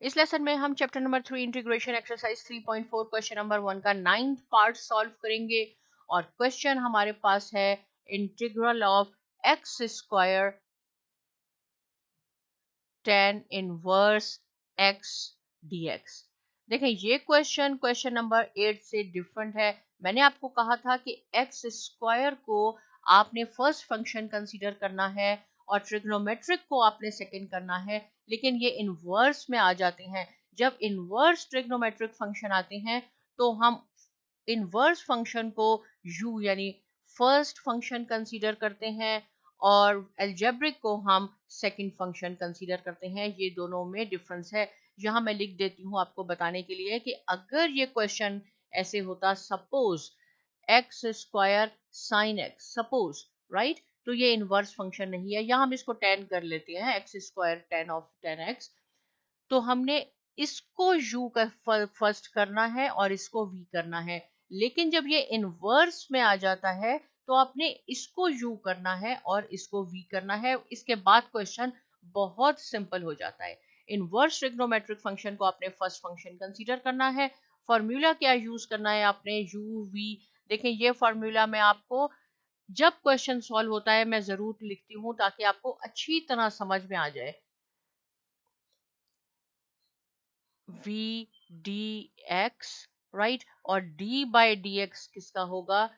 इस लेसन में हम chapter number 3 integration exercise 3.4 question number 1 का 9th पार्ट सॉल्व करेंगे और क्वेश्चन हमारे पास है integral of x square tan inverse x dx। देखें ये क्वेश्चन नंबर 8 से डिफरेंट है। मैंने आपको कहा था कि एक्स स्क्वायर को आपने फर्स्ट फंक्शन कंसीडर करना है और ट्रिग्नोमेट्रिक को आपने सेकंड करना है, लेकिन ये इनवर्स में आ जाते हैं। जब इनवर्स ट्रिग्नोमेट्रिक फंक्शन आते हैं तो हम इनवर्स फंक्शन को u यानी फर्स्ट फंक्शन कंसीडर करते हैं और एल्जेब्रिक को हम सेकंड फंक्शन कंसीडर करते हैं। ये दोनों में डिफरेंस है। यहाँ मैं लिख देती हूँ आपको बताने के लिए कि अगर ये क्वेश्चन ऐसे होता, suppose x square sine x, suppose, right, तो ये इनवर्स फंक्शन नहीं है। यहाँ हम इसको टेन कर लेते हैं, x square ten of ten x. तो हमने इसको u का फर्स्ट करना है और इसको v करना है, लेकिन जब ये इनवर्स में आ जाता है तो आपने इसको u करना है और इसको v करना है। इसके बाद क्वेश्चन बहुत सिंपल हो जाता है। इनवर्स ट्रिग्नोमेट्रिक फंक्शन को आपने फर्स्ट फंक्शन कंसीडर करना है। फॉर्मूला क्या यूज करना है आपने, u v। देखें ये फॉर्मूला मैं आपको जब क्वेश्चन सॉल्व होता है मैं जरूर लिखती हूँ ताकि आपको अच्छी तरह समझ में आ जाए। v dx, राइट, और d बाई डी एक्स किसका होगा,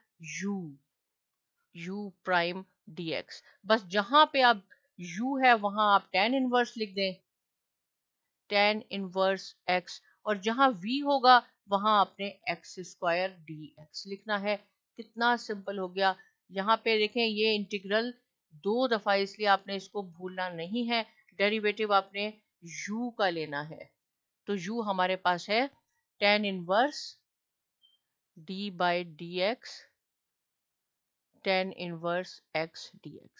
u प्राइम dx। बस जहां पे आप u है वहां आप tan इनवर्स लिख दें, tan इनवर्स x, और जहां v होगा वहां आपने x स्क्वायर dx लिखना है। कितना सिंपल हो गया। यहाँ पे देखें ये इंटीग्रल दो दफा, इसलिए आपने इसको भूलना नहीं है। डेरिवेटिव आपने u का लेना है, तो u हमारे पास है tan inverse d by D x, tan inverse x dx।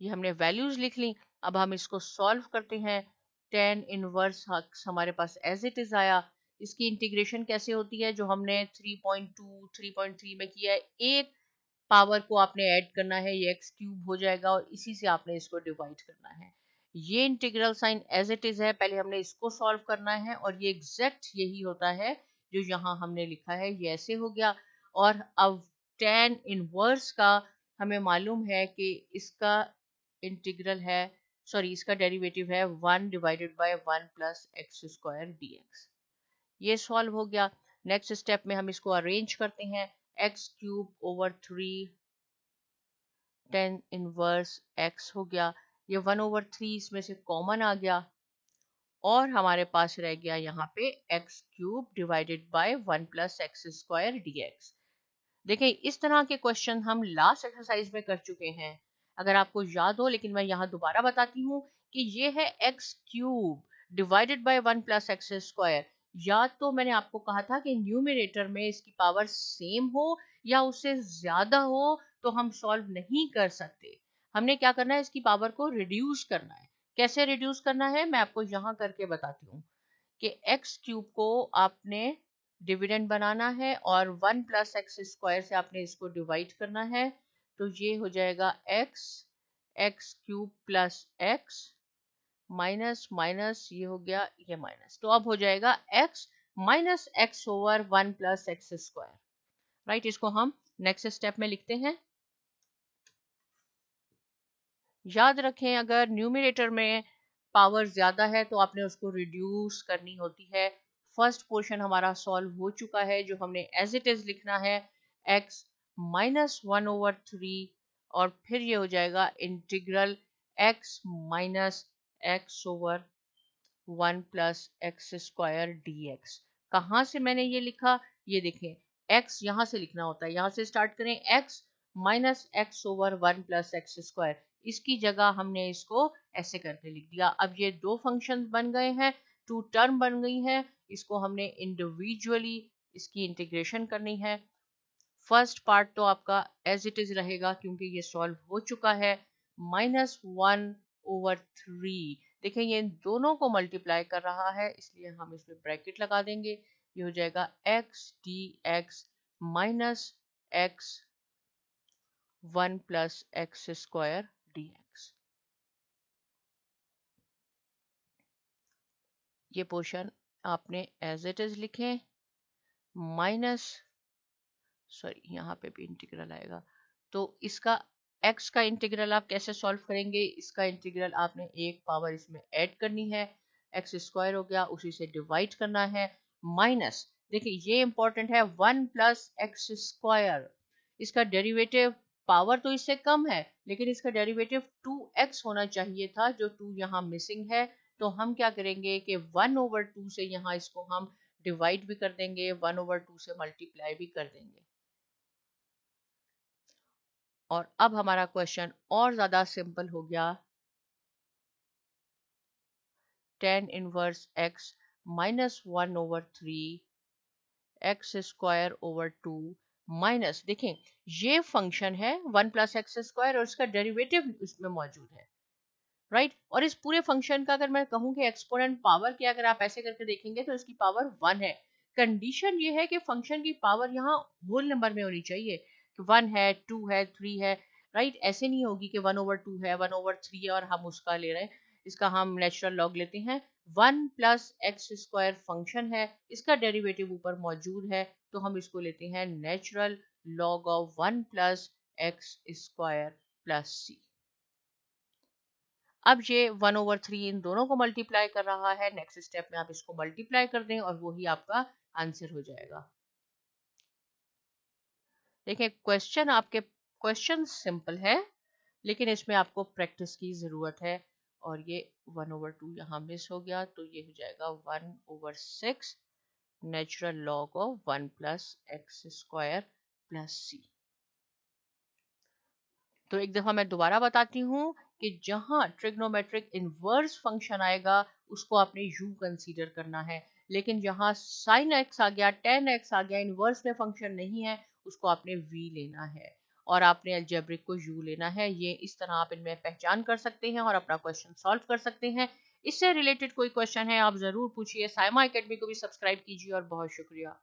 ये हमने वैल्यूज लिख ली। अब हम इसको सॉल्व करते हैं। tan इनवर्स हमारे पास एज इट इज आया। इसकी इंटीग्रेशन कैसे होती है, जो हमने 3.2 3.3 में किया है, एक पावर को आपने ऐड करना है, ये एक्स क्यूब हो जाएगा और इसी से आपने इसको डिवाइड करना है। ये integral sign as it is है, पहले हमने इसको सॉल्व करना है और ये एग्जैक्ट यही होता है जो यहाँ हमने लिखा है, ये ऐसे हो गया। और अब tan इनवर्स का हमें मालूम है कि इसका इंटीग्रल है, सॉरी इसका डेरिवेटिव है 1 divided by 1 plus x square dx। ये सॉल्व हो गया। नेक्स्ट स्टेप में हम इसको अरेंज करते हैं। X cube over 3 tan inverse x हो गया। ये 1/3 इसमें से कॉमन आ गया और हमारे पास रह गया यहाँ पे x cube divided by 1 plus x square dx। देखें इस तरह के क्वेश्चन हम लास्ट एक्सरसाइज में कर चुके हैं, अगर आपको याद हो, लेकिन मैं यहाँ दोबारा बताती हूँ कि ये है x cube divided by 1 plus x square. या तो मैंने आपको कहा था कि न्यूमरेटर में इसकी पावर सेम हो या उससे ज्यादा हो तो हम सॉल्व नहीं कर सकते। हमने क्या करना है, इसकी पावर को रिड्यूस करना है। कैसे रिड्यूस करना है मैं आपको यहाँ करके बताती हूँ कि एक्स क्यूब को आपने डिविडेंड बनाना है और 1 प्लस एक्स स्क्वायर से आपने इसको डिवाइड करना है। तो ये हो जाएगा x x cube plus x minus minus, ये हो गया ये माइनस, तो अब हो जाएगा x minus x over 1 plus x square, right. इसको हम नेक्स्ट स्टेप में लिखते हैं। याद रखें अगर न्यूमरेटर में पावर ज्यादा है तो आपने उसको रिड्यूस करनी होती है। फर्स्ट पोर्शन हमारा सॉल्व हो चुका है, जो हमने एज इट इज लिखना है x माइनस 1/3 और फिर ये हो जाएगा integral x minus x over 1 plus x square dx। कहाँ से मैंने ये लिखा, ये देखें x यहाँ से लिखना होता है, यहाँ से स्टार्ट करें x minus x over 1 plus x square, इसकी जगह हमने इसको ऐसे करके लिख दिया। अब ये दो फंक्शन बन गए हैं, टू टर्म बन गई हैं, इसको हमने इंडिविजुअली इसकी इंटीग्रेशन करनी है। फर्स्ट पार्ट तो आपका एज इट इज रहेगा क्योंकि ये सॉल्व हो चुका है। -1/3, देखें ये इन दोनों को मल्टीप्लाई कर रहा है इसलिए हम इसमें ब्रैकेट लगा देंगे। ये हो जाएगा x D x minus x 1 plus x square dx। ये पोर्शन आपने एज इट इज लिखें, माइनस, सॉरी यहाँ पे भी इंटीग्रल आएगा, तो इसका x का इंटीग्रल आप कैसे सॉल्व करेंगे, इसका इंटीग्रल आपने एक पावर इसमें ऐड करनी है, एक्स स्क्वायर हो गया, उसी से डिवाइड करना है, माइनस, देखिए ये इंपॉर्टेंट है, 1 प्लस एक्स स्क्वायर, इसका डेरिवेटिव पावर तो इससे कम है लेकिन इसका डेरिवेटिव 2x होना चाहिए था, जो 2 यहाँ मिसिंग है, तो हम क्या करेंगे कि 1/2 से यहाँ इसको हम डिवाइड भी कर देंगे, 1/2 से मल्टीप्लाई भी कर देंगे। और अब हमारा क्वेश्चन और ज्यादा सिंपल हो गया, tan inverse x minus 1/3 x square over 2 minus, देखें ये फंक्शन है 1 प्लस एक्स स्क्वायर और इसका डेरिवेटिव इसमें मौजूद है, राइट और इस पूरे फंक्शन का अगर मैं कहूं कि एक्सपोनेंट पावर क्या, अगर आप ऐसे करके देखेंगे तो इसकी पावर 1 है। कंडीशन ये है कि फंक्शन की पावर यहाँ होल नंबर में होनी चाहिए, कि 1 है, 2 है, 3 है, राइट ऐसे नहीं होगी कि 1/2 है, 1/3 है और हम उसका ले रहे हैं, इसका हम नेचुरल लॉग लेते हैं, 1 प्लस एक्स स्क्वायर फंक्शन है, इसका डेरिवेटिव ऊपर मौजूद है, तो हम इसको लेते हैं natural log of 1 plus x square plus C. अब ये 1/3 इन दोनों को मल्टीप्लाई कर रहा है, नेक्स्ट स्टेप में आप इसको मल्टीप्लाई कर दें और वही आपका आंसर हो जाएगा। देखिए क्वेश्चन सिंपल है लेकिन इसमें आपको प्रैक्टिस की जरूरत है, और ये 1/2 यहाँ मिस हो गया, तो ये हो जाएगा 1/6 natural log of 1 plus x square plus C. तो एक दफा मैं दोबारा बताती हूँ कि जहां ट्रिग्नोमेट्रिक इनवर्स फंक्शन आएगा उसको आपने u कंसीडर करना है, लेकिन जहां साइन x आ गया, tan x आ गया, इनवर्स में फंक्शन नहीं है, उसको आपने v लेना है और आपने अलजेब्रिक को u लेना है। ये इस तरह आप इनमें पहचान कर सकते हैं और अपना क्वेश्चन सॉल्व कर सकते हैं। इससे रिलेटेड कोई क्वेश्चन है आप जरूर पूछिए। साइमा एकेडमी को भी सब्सक्राइब कीजिए और बहुत शुक्रिया।